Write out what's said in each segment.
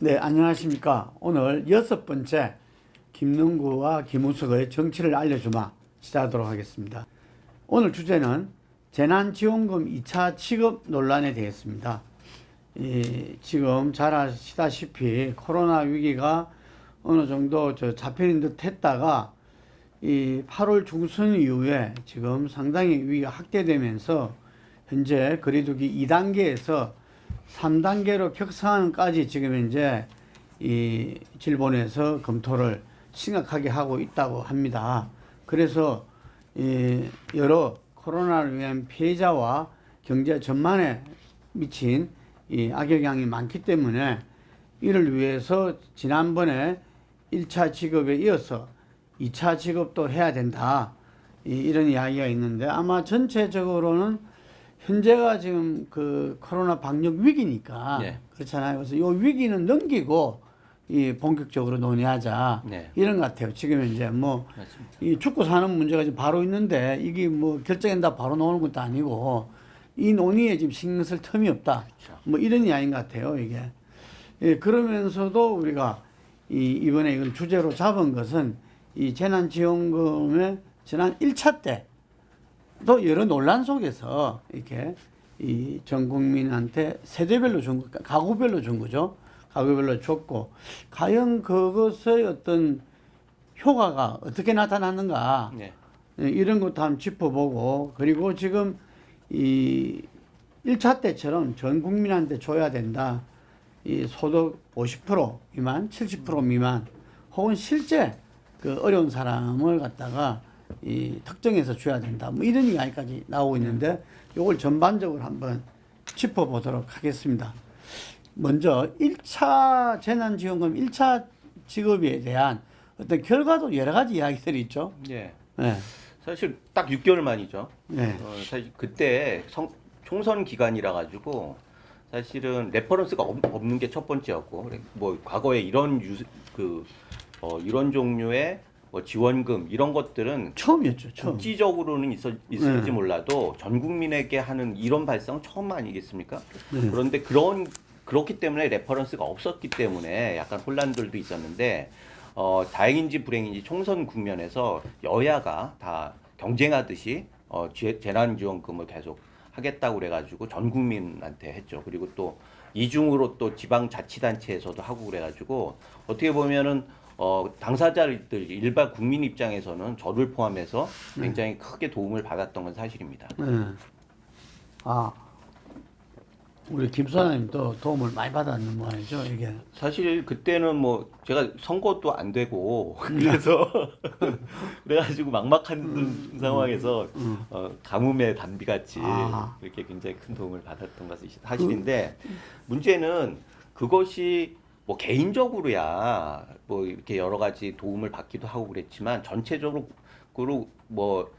네, 안녕하십니까. 오늘 6번째 김능구와 김우석의 정치를 알려주마 시작하도록 하겠습니다. 오늘 주제는 재난지원금 2차 지급 논란에 대해서입니다. 지금 잘 아시다시피 코로나 위기가 어느 정도 잡히는 듯 했다가 8월 중순 이후에 지금 상당히 위기가 확대되면서 현재 거리두기 2단계에서 3단계로 격상하는까지 지금 이제 이 질본에서 검토를 심각하게 하고 있다고 합니다. 그래서 여러 코로나를 위한 피해자와 경제 전반에 미친 악영향이 많기 때문에 이를 위해서 지난번에 1차 지급에 이어서 2차 지급도 해야 된다. 이런 이야기가 있는데 아마 전체적으로는 현재가 지금 그 코로나 방역 위기니까 네. 그렇잖아요. 그래서 이 위기는 넘기고 본격적으로 논의하자 네. 이런 것 같아요. 지금 이제 뭐 이 맞습니다. 죽고 사는 문제가 지금 바로 있는데 이게 뭐 결정한다 바로 나오는 것도 아니고 이 논의에 지금 신경 쓸 틈이 없다. 그렇죠. 뭐 이런 이야기인 것 같아요. 이게 그러면서도 우리가 이번에 이걸 주제로 잡은 것은 이 재난지원금의 지난 1차 때 또 여러 논란 속에서 이렇게 전 국민한테 세대별로 준 거, 가구별로 준 거죠. 가구별로 줬고 과연 그것의 어떤 효과가 어떻게 나타났는가 네. 이런 것도 한번 짚어보고 그리고 지금 이 1차 때처럼 전 국민한테 줘야 된다. 이 소득 50% 미만, 70% 미만 혹은 실제 그 어려운 사람을 갖다가 특정해서 줘야 된다. 뭐 이런 이야기까지 나오고 있는데 이걸 전반적으로 한번 짚어보도록 하겠습니다. 먼저 1차 재난지원금 1차 지급에 대한 어떤 결과도 여러 가지 이야기들이 있죠. 네. 네. 사실 딱 6개월 만이죠. 네. 사실 그때 총선 기간이라 가지고 사실은 레퍼런스가 없는 게 첫 번째였고, 뭐 과거에 이런 종류의 뭐 지원금 이런 것들은 처음이었죠. 처음. 국지적으로는 있을지 몰라도 전 국민에게 하는 이런 발상 처음 아니겠습니까? 그런데 그렇기 때문에 레퍼런스가 없었기 때문에 약간 혼란들도 있었는데 다행인지 불행인지 총선 국면에서 여야가 다 경쟁하듯이 재난지원금을 계속 하겠다고 그래가지고 전 국민한테 했죠. 그리고 또 이중으로 또 지방자치단체에서도 하고 그래가지고 어떻게 보면은 당사자들 일반 국민 입장에서는 저를 포함해서 굉장히 크게 도움을 받았던 건 사실입니다. 네. 아, 우리 김 소장님도 도움을 많이 받았는 모양이죠, 이게. 사실 그때는 뭐 제가 선거도 안 되고 그래서 그래가지고 막막한 상황에서 가뭄의 단비같이 아. 이렇게 굉장히 큰 도움을 받았던 것이 사실인데 문제는 그것이 뭐 개인적으로야 뭐 이렇게 여러 가지 도움을 받기도 하고 그랬지만 전체적으로 뭐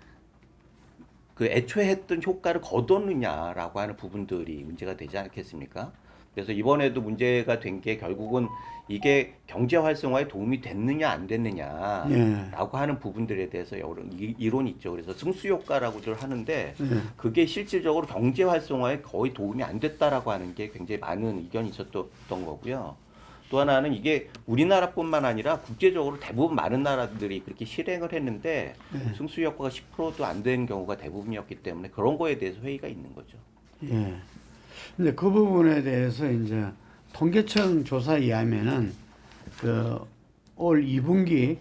그 애초에 했던 효과를 거뒀느냐라고 하는 부분들이 문제가 되지 않겠습니까? 그래서 이번에도 문제가 된 게 결국은 이게 경제 활성화에 도움이 됐느냐 안 됐느냐라고 하는 부분들에 대해서 여러 이론이 있죠. 그래서 승수 효과라고들 하는데 그게 실질적으로 경제 활성화에 거의 도움이 안 됐다라고 하는 게 굉장히 많은 의견이 있었던 거고요. 또 하나는 이게 우리나라뿐만 아니라 국제적으로 대부분 많은 나라들이 그렇게 실행을 했는데 승수 효과가 10%도 안 되는 경우가 대부분이었기 때문에 그런 거에 대해서 회의가 있는 거죠. 예. 근데 그 부분에 대해서 이제 통계청 조사에 의하면은 그 올 2분기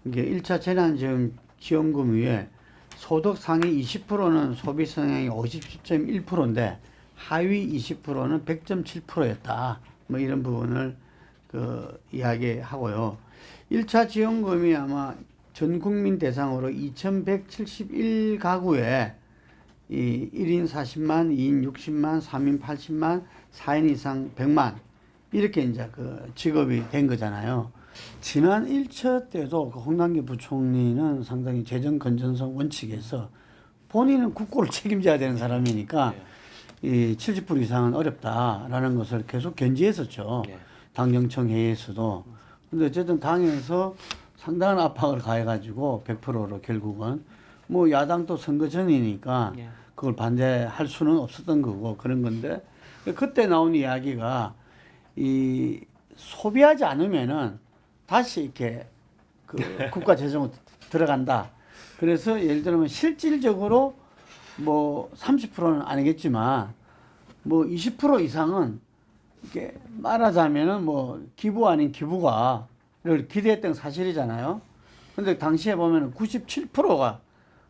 이게 1차 재난지원금 위에 소득 상위 20%는 소비 성향이 57.1%인데 하위 20%는 100.7%였다. 뭐 이런 부분을 이야기하고요. 1차 지원금이 아마 전 국민 대상으로 2,171가구에 1인 40만, 2인 60만, 3인 80만, 4인 이상 100만 이렇게 이제 지급이 된 거잖아요. 지난 1차 때도 홍남기 부총리는 상당히 재정 건전성 원칙에서 본인은 국고를 책임져야 되는 사람이니까 이 70% 이상은 어렵다라는 것을 계속 견지했었죠. 당정청 회의에서도. 근데 어쨌든 당에서 상당한 압박을 가해가지고 100%로 결국은 뭐 야당도 선거 전이니까 그걸 반대할 수는 없었던 거고 그런 건데 그때 나온 이야기가 이 소비하지 않으면은 다시 이렇게 그 국가 재정으로 들어간다. 그래서 예를 들면 실질적으로 뭐 30%는 아니겠지만 뭐 20% 이상은 이렇게 말하자면은 뭐 기부 아닌 기부가를 기대했던 사실이잖아요. 근데 당시에 보면은 97%가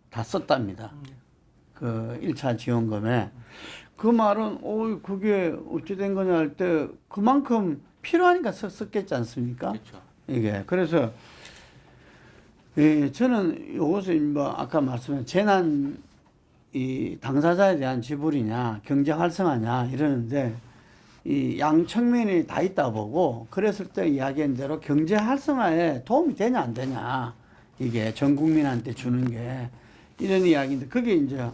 다 썼답니다. 그 1차 지원금에. 그 말은 그게 어찌 된 거냐 할 때 그만큼 필요하니까 썼겠지 않습니까? 그렇죠. 이게 그래서 예, 저는 이것을 뭐 아까 말씀한 재난 이 당사자에 대한 지불이냐 경제 활성화냐 이러는데 이 양측면이 다 있다 보고 그랬을 때 이야기한 대로 경제 활성화에 도움이 되냐 안 되냐 이게 전 국민한테 주는 게 이런 이야기인데 그게 이제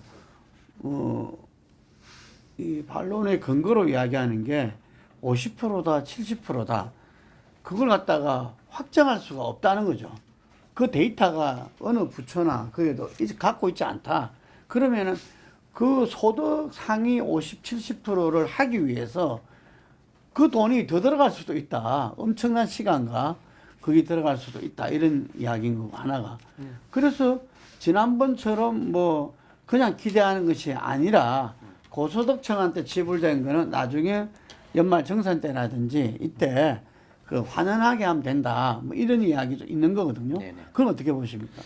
이 반론의 근거로 이야기하는 게 50%다 70%다 그걸 갖다가 확정할 수가 없다는 거죠. 그 데이터가 어느 부처나 그래도 갖고 있지 않다. 그러면은 그 소득 상위 50, 70%를 하기 위해서 그 돈이 더 들어갈 수도 있다. 엄청난 시간과 그게 들어갈 수도 있다. 이런 이야기인 거고 하나가. 그래서 지난번처럼 뭐 그냥 기대하는 것이 아니라 고소득층한테 지불된 거는 나중에 연말 정산 때라든지 이때 그 환원하게 하면 된다. 뭐 이런 이야기도 있는 거거든요. 네네. 그건 어떻게 보십니까?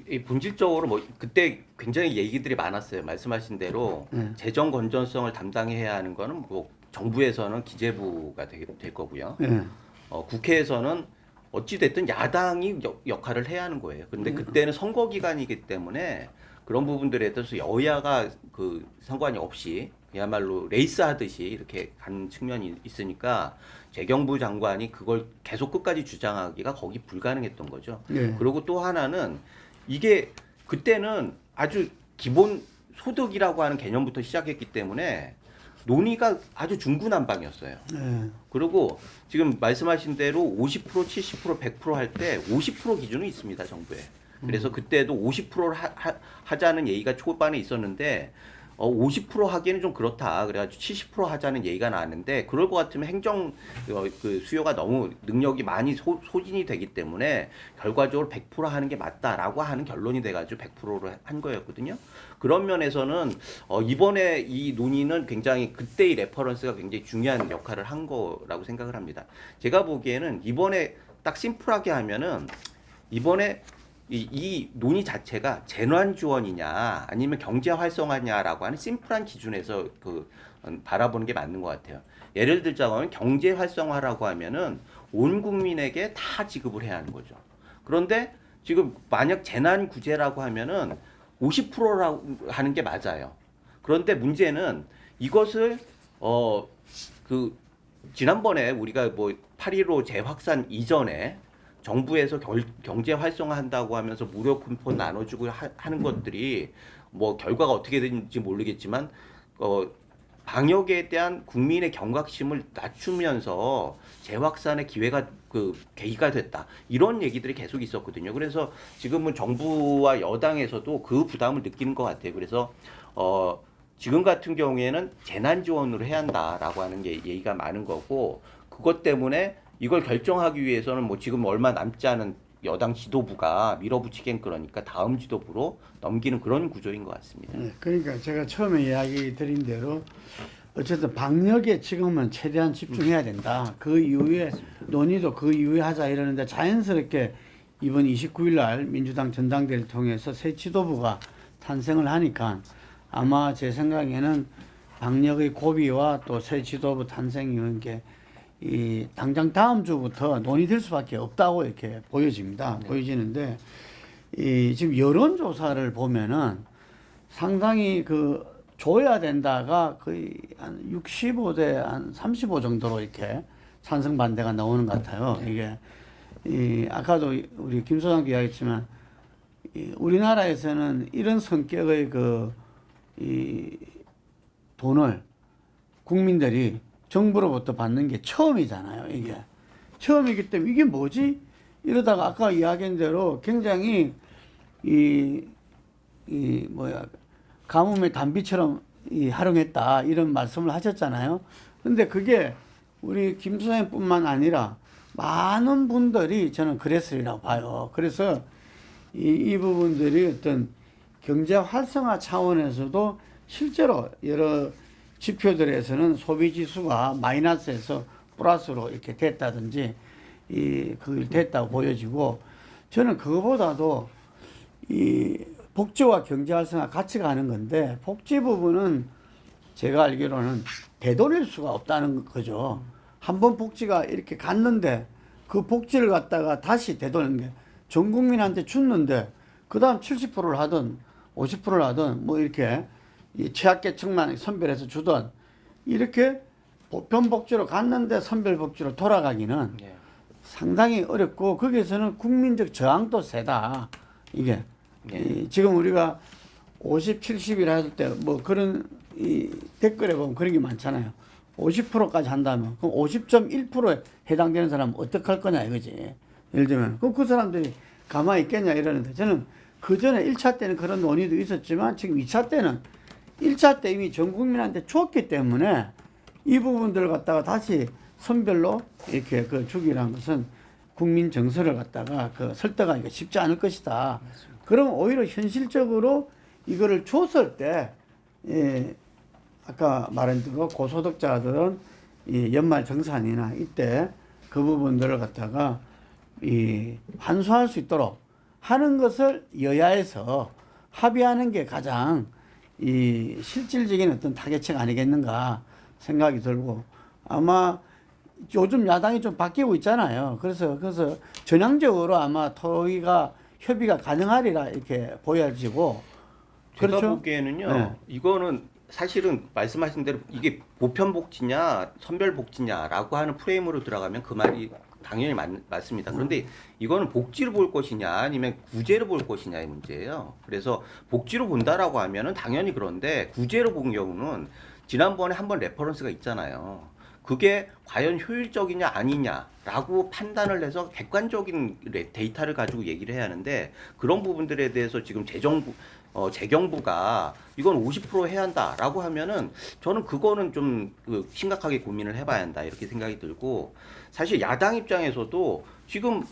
이 본질적으로 뭐 그때 굉장히 얘기들이 많았어요. 말씀하신 대로 재정 건전성을 담당해야 하는 거는 뭐 정부에서는 기재부가 될 거고요. 예. 국회에서는 어찌 됐든 야당이 역할을 해야 하는 거예요. 그런데 그때는 선거 기간이기 때문에 그런 부분들에 대해서 여야가 그 상관이 없이 그야말로 레이스 하듯이 이렇게 가는 측면이 있으니까 재경부 장관이 그걸 계속 끝까지 주장하기가 거기 불가능했던 거죠. 네. 그리고 또 하나는 이게 그때는 아주 기본 소득이라고 하는 개념부터 시작했기 때문에 논의가 아주 중구난방이었어요. 예. 그리고 지금 말씀하신 대로 50%, 70%, 100% 할 때 50% 기준이 있습니다, 정부에. 그래서 그때도 50%를 하자는 얘기가 초반에 있었는데 50% 하기에는 좀 그렇다. 그래가지고 70% 하자는 얘기가 나왔는데 그럴 것 같으면 행정 그 수요가 너무 능력이 많이 소진이 되기 때문에 결과적으로 100% 하는 게 맞다라고 하는 결론이 돼가지고 100%를 한 거였거든요. 그런 면에서는 이번에 이 논의는 굉장히 그때의 레퍼런스가 굉장히 중요한 역할을 한 거라고 생각을 합니다. 제가 보기에는 이번에 딱 심플하게 하면은 이번에 이 논의 자체가 재난 지원이냐 아니면 경제 활성화냐라고 하는 심플한 기준에서 바라보는 게 맞는 것 같아요. 예를 들자면 경제 활성화라고 하면은 온 국민에게 다 지급을 해야 하는 거죠. 그런데 지금 만약 재난 구제라고 하면은 50%라고 하는 게 맞아요. 그런데 문제는 이것을 지난번에 우리가 뭐 8.15 재확산 이전에 정부에서 경제 활성화한다고 하면서 무료 쿠폰 나눠주고 하는 것들이 뭐 결과가 어떻게 되는지 모르겠지만 방역에 대한 국민의 경각심을 낮추면서 재확산의 기회가 계기가 됐다 이런 얘기들이 계속 있었거든요. 그래서 지금은 정부와 여당에서도 그 부담을 느끼는 것 같아요. 그래서 지금 같은 경우에는 재난 지원으로 해야 한다라고 하는 게 얘기가 많은 거고 그것 때문에 이걸 결정하기 위해서는 뭐 지금 얼마 남지 않은 여당 지도부가 밀어붙이긴 그러니까 다음 지도부로 넘기는 그런 구조인 것 같습니다. 네, 그러니까 제가 처음에 이야기 드린 대로 어쨌든 방역에 지금은 최대한 집중해야 된다. 그 이후에 논의도 그 이후에 하자 이러는데 자연스럽게 이번 29일 날 민주당 전당대회를 통해서 새 지도부가 탄생을 하니까 아마 제 생각에는 방역의 고비와 또 새 지도부 탄생이 이런 게 당장 다음 주부터 논의될 수밖에 없다고 이렇게 보여집니다. 네. 보여지는데 지금 여론조사를 보면은 상당히 줘야 된다가 거의 한 65대 한 35 정도로 이렇게 찬성 반대가 나오는 것 같아요. 이게 아까도 우리 김 소장도 이야기했지만 우리나라에서는 이런 성격의 돈을 국민들이 정부로부터 받는 게 처음이잖아요. 이게 처음이기 때문에 이게 뭐지? 이러다가 아까 이야기한 대로 굉장히 가뭄의 단비처럼 활용했다 이런 말씀을 하셨잖아요. 근데 그게 우리 김 소장뿐만 아니라 많은 분들이 저는 그랬으리라고 봐요. 그래서 이 부분들이 어떤 경제 활성화 차원에서도 실제로 여러 지표들에서는 소비 지수가 마이너스에서 플러스로 이렇게 됐다든지 그게 됐다고 보여지고, 저는 그거보다도 이 복지와 경제 활성화 같이 가는 건데, 복지 부분은 제가 알기로는 되돌릴 수가 없다는 거죠. 한번 복지가 이렇게 갔는데 그 복지를 갖다가 다시 되돌리는 게, 전 국민한테 줬는데 그 다음 70%를 하든 50%를 하든 뭐 이렇게 이 취약계층만 선별해서 주던, 이렇게 보편복지로 갔는데 선별복지로 돌아가기는 네. 상당히 어렵고, 거기에서는 국민적 저항도 세다. 이게 네. 지금 우리가 50, 70이라 할 때 뭐 그런 이 댓글에 보면 그런 게 많잖아요. 50%까지 한다면 그럼 50.1%에 해당되는 사람은 어떡할 거냐 이거지. 예를 들면 그럼 그 사람들이 가만히 있겠냐 이러는데, 저는 그 전에 1차 때는 그런 논의도 있었지만 지금 2차 때는 1차 때 이미 전 국민한테 줬기 때문에 이 부분들을 갖다가 다시 선별로 이렇게 그 주기라는 것은 국민 정서를 갖다가 그 설득하기가 쉽지 않을 것이다. 그럼 오히려 현실적으로 이거를 줬을 때, 아까 말한 대로 고소득자들은 이 연말 정산이나 이때 그 부분들을 갖다가 환수할 수 있도록 하는 것을 여야에서 합의하는 게 가장 실질적인 어떤 타겟책 아니겠는가 생각이 들고, 아마 요즘 야당이 좀 바뀌고 있잖아요. 그래서 전향적으로 아마 협의가 가능하리라 이렇게 보여지고. 제가 그렇죠? 보기에는요, 네. 이거는 사실은 말씀하신 대로 이게 보편복지냐 선별복지냐라고 하는 프레임으로 들어가면 그 말이 당연히 맞습니다. 그런데 이거는 복지를 볼 것이냐 아니면 구제를 볼 것이냐의 문제예요. 그래서 복지로 본다라고 하면은 당연히 그런데, 구제로 본 경우는 지난번에 한번 레퍼런스가 있잖아요. 그게 과연 효율적이냐 아니냐라고 판단을 해서 객관적인 데이터를 가지고 얘기를 해야 하는데, 그런 부분들에 대해서 지금 재경부가 이건 50% 해야 한다라고 하면은 저는 그거는 좀 심각하게 고민을 해봐야 한다 이렇게 생각이 들고, 사실 야당 입장에서도 지금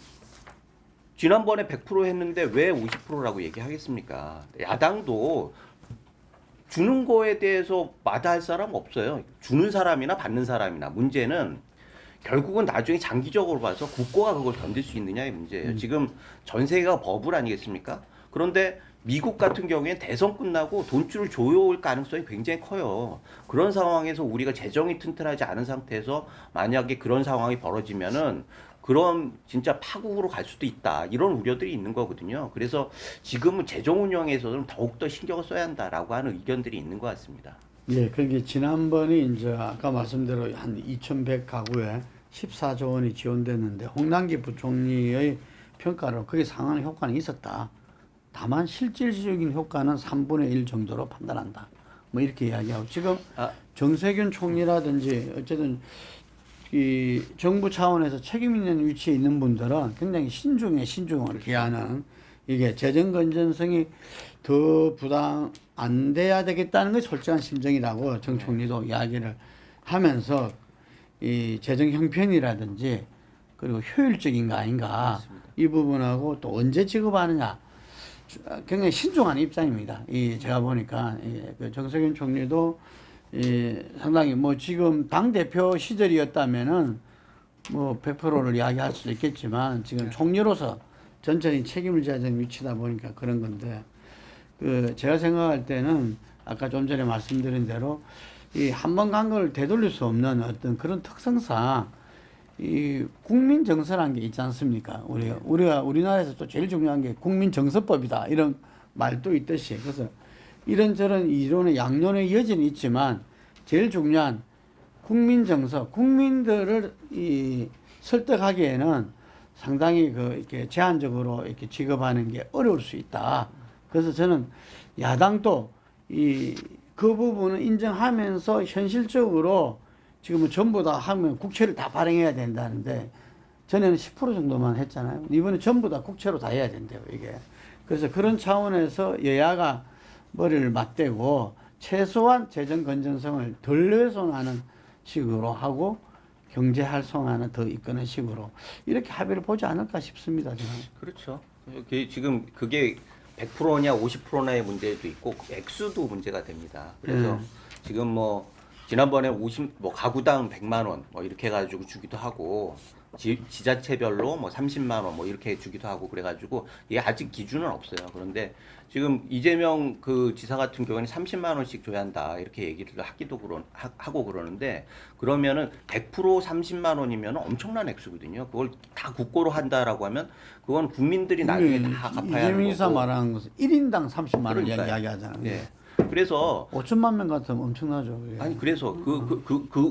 지난번에 100% 했는데 왜 50%라고 얘기하겠습니까? 야당도 주는 거에 대해서 마다할 사람 없어요. 주는 사람이나 받는 사람이나. 문제는 결국은 나중에 장기적으로 봐서 국고가 그걸 견딜 수 있느냐의 문제예요. 지금 전 세계가 버블 아니겠습니까? 그런데 미국 같은 경우에는 대선 끝나고 돈줄을 조여올 가능성이 굉장히 커요. 그런 상황에서 우리가 재정이 튼튼하지 않은 상태에서 만약에 그런 상황이 벌어지면은 그런 진짜 파국으로 갈 수도 있다, 이런 우려들이 있는 거거든요. 그래서 지금은 재정 운영에서는 더욱더 신경을 써야 한다라고 하는 의견들이 있는 것 같습니다. 예, 그게 지난번에 이제 아까 말씀대로 한 2,100 가구에 14조 원이 지원됐는데, 홍남기 부총리의 평가로 그게 상환 효과는 있었다. 다만 실질적인 효과는 3분의 1 정도로 판단한다. 뭐 이렇게 이야기하고, 지금 정세균 총리라든지 어쨌든 이 정부 차원에서 책임 있는 위치에 있는 분들은 굉장히 신중을 기하는, 이게 재정 건전성이 더 부담 안 돼야 되겠다는 것이 솔직한 심정이라고 정 총리도 이야기를 하면서, 이 재정 형편이라든지 그리고 효율적인 거 아닌가, 맞습니다. 이 부분하고 또 언제 지급하느냐 굉장히 신중한 입장입니다. 제가 보니까 그 정세균 총리도 상당히 뭐 지금 당 대표 시절이었다면은 뭐 100%를 이야기할 수도 있겠지만, 지금 총리로서 전적인 책임을 져야 되는 위치다 보니까 그런 건데, 제가 생각할 때는 아까 좀 전에 말씀드린 대로 한 번 간 걸 되돌릴 수 없는 어떤 그런 특성상 국민 정서라는 게 있지 않습니까? 우리나라에서 또 제일 중요한 게 국민 정서법이다, 이런 말도 있듯이. 그래서 이런저런 이론의 양론의 여지는 있지만 제일 중요한 국민 정서, 국민들을 설득하기에는 상당히 이렇게 제한적으로 이렇게 지급하는 게 어려울 수 있다. 그래서 저는 야당도 그 부분을 인정하면서 현실적으로 지금은 전부 다 하면 국채를 다 발행해야 된다는데, 전에는 10% 정도만 했잖아요. 이번에 전부 다 국채로 다 해야 된대요, 이게. 그래서 그런 차원에서 여야가 머리를 맞대고 최소한 재정 건전성을 덜 훼손하는 식으로 하고, 경제 활성화는 더 이끄는 식으로 이렇게 합의를 보지 않을까 싶습니다. 저는. 그렇죠. 지금 그게 100%냐 50%냐의 문제도 있고 액수도 문제가 됩니다. 그래서 지금 뭐 지난번에 뭐 가구당 100만 원 뭐 이렇게 해가지고 주기도 하고 지자체별로 뭐 30만 원 뭐 이렇게 주기도 하고 그래가지고 이게 아직 기준은 없어요. 그런데 지금 이재명 그 지사 같은 경우에는 30만 원씩 줘야 한다 이렇게 얘기를 하고 그러는데 그러면은 100% 30만 원이면 엄청난 액수거든요. 그걸 다 국고로 한다라고 하면 그건 국민들이 나중에 다 갚아야 하는 이재명 이사 거고. 말하는 것은 1인당 30만 원 그러니까요. 이야기하잖아요. 네. 그래서 5천만 명 같으면 엄청나죠. 그게. 아니 그래서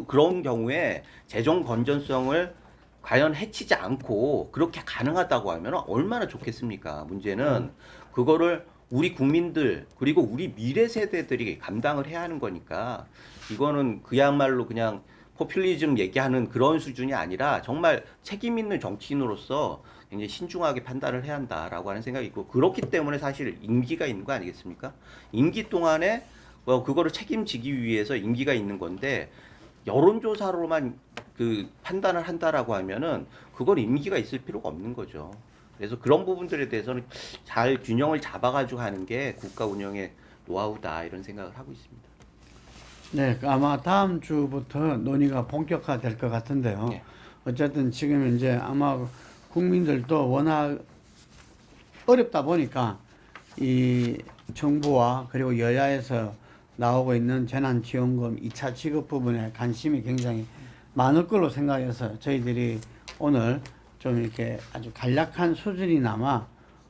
그런 경우에 재정 건전성을 과연 해치지 않고 그렇게 가능하다고 하면 얼마나 좋겠습니까? 문제는 그거를 우리 국민들 그리고 우리 미래 세대들이 감당을 해야 하는 거니까 이거는 그야말로 그냥 포퓰리즘 얘기하는 그런 수준이 아니라 정말 책임 있는 정치인으로서 굉장히 신중하게 판단을 해야 한다라고 하는 생각이 있고 그렇기 때문에 사실 임기가 있는 거 아니겠습니까? 임기 동안에 그거를 책임지기 위해서 임기가 있는 건데 여론조사로만 그 판단을 한다라고 하면은 그건 임기가 있을 필요가 없는 거죠. 그래서 그런 부분들에 대해서는 잘 균형을 잡아가지고 하는 게 국가 운영의 노하우다 이런 생각을 하고 있습니다. 네, 아마 다음 주부터 논의가 본격화될 것 같은데요. 네. 어쨌든 지금 이제 아마 국민들도 워낙 어렵다 보니까 이 정부와 그리고 여야에서 나오고 있는 재난지원금 2차 지급 부분에 관심이 굉장히 많을 걸로 생각해서 저희들이 오늘 좀 이렇게 아주 간략한 수준이나마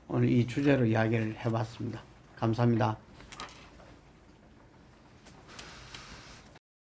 오늘 이 주제로 이야기를 해봤습니다. 감사합니다.